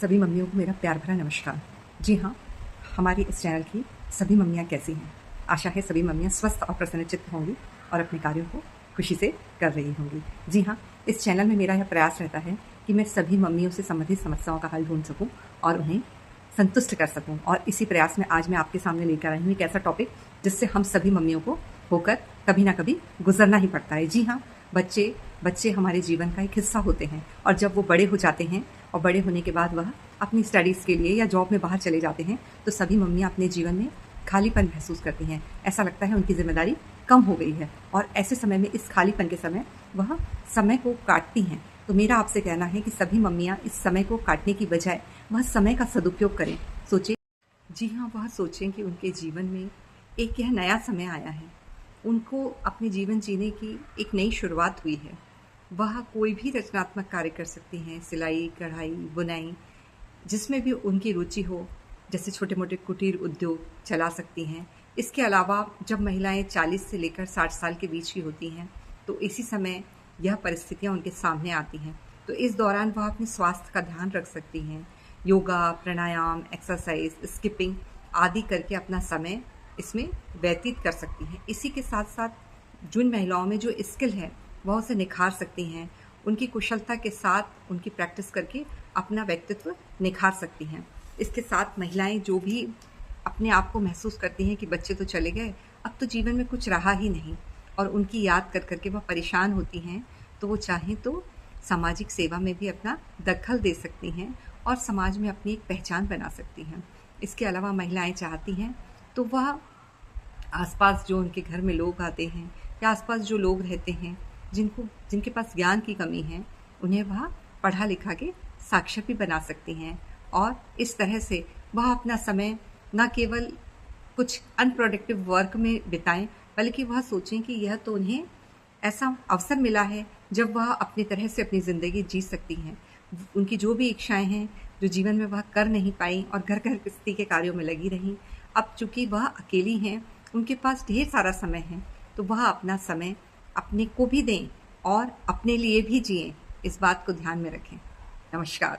सभी मम्मियों को मेरा प्यार भरा नमस्कार। जी हाँ, हमारी इस चैनल की सभी मम्मियाँ कैसी हैं? आशा है सभी मम्मियाँ स्वस्थ और प्रसन्नचित्त होंगी और अपने कार्यों को खुशी से कर रही होंगी। जी हाँ, इस चैनल में मेरा यह प्रयास रहता है कि मैं सभी मम्मियों से संबंधित समस्याओं का हल ढूंढ सकूँ और उन्हें संतुष्ट कर सकूँ। और इसी प्रयास में आज मैं आपके सामने लेकर आई हूँ एक ऐसा टॉपिक जिससे हम सभी मम्मियों को होकर कभी ना कभी गुजरना ही पड़ता है। जी हाँ, बच्चे हमारे जीवन का एक हिस्सा होते हैं और जब वो बड़े हो जाते हैं और बड़े होने के बाद वह अपनी स्टडीज़ के लिए या जॉब में बाहर चले जाते हैं तो सभी मम्मियाँ अपने जीवन में खालीपन महसूस करती हैं। ऐसा लगता है उनकी जिम्मेदारी कम हो गई है और ऐसे समय में इस खालीपन के समय वह समय को काटती हैं। तो मेरा आपसे कहना है कि सभी मम्मियाँ इस समय को काटने की बजाय वह समय का सदुपयोग करें। सोचें, जी हाँ, वह सोचें कि उनके जीवन में एक यह नया समय आया है, उनको अपने जीवन जीने की एक नई शुरुआत हुई है। वह कोई भी रचनात्मक कार्य कर सकती हैं, सिलाई, कढ़ाई, बुनाई, जिसमें भी उनकी रुचि हो, जैसे छोटे मोटे कुटीर उद्योग चला सकती हैं। इसके अलावा जब महिलाएं 40 से लेकर 60 साल के बीच की होती हैं तो इसी समय यह परिस्थितियां उनके सामने आती हैं। तो इस दौरान वह अपने स्वास्थ्य का ध्यान रख सकती हैं, योगा, प्राणायाम, एक्सरसाइज, स्किपिंग आदि करके अपना समय इसमें व्यतीत कर सकती हैं। इसी के साथ साथ जिन महिलाओं में जो स्किल है वह उसे निखार सकती हैं, उनकी कुशलता के साथ उनकी प्रैक्टिस करके अपना व्यक्तित्व निखार सकती हैं। इसके साथ महिलाएं जो भी अपने आप को महसूस करती हैं कि बच्चे तो चले गए, अब तो जीवन में कुछ रहा ही नहीं और उनकी याद कर करके वह परेशान होती हैं, तो वो चाहें तो सामाजिक सेवा में भी अपना दखल दे सकती हैं और समाज में अपनी एक पहचान बना सकती हैं। इसके अलावा महिलाएं चाहती हैं तो वह आसपास जो उनके घर में लोग आते हैं या आसपास जो लोग रहते हैं जिनके पास ज्ञान की कमी है, उन्हें वह पढ़ा लिखा के साक्षर भी बना सकती हैं और इस तरह से वह अपना समय न केवल कुछ अनप्रोडक्टिव वर्क में बिताएं, बल्कि वह सोचें कि यह तो उन्हें ऐसा अवसर मिला है जब वह अपनी तरह से अपनी ज़िंदगी जी सकती हैं। उनकी जो भी इच्छाएं हैं जो जीवन में वह कर नहीं पाई और घर गृहस्थी के कार्यों में लगी रहीं, अब चूंकि वह अकेली हैं, उनके पास ढेर सारा समय है, तो वह अपना समय अपने को भी दें और अपने लिए भी जिएं। इस बात को ध्यान में रखें। नमस्कार।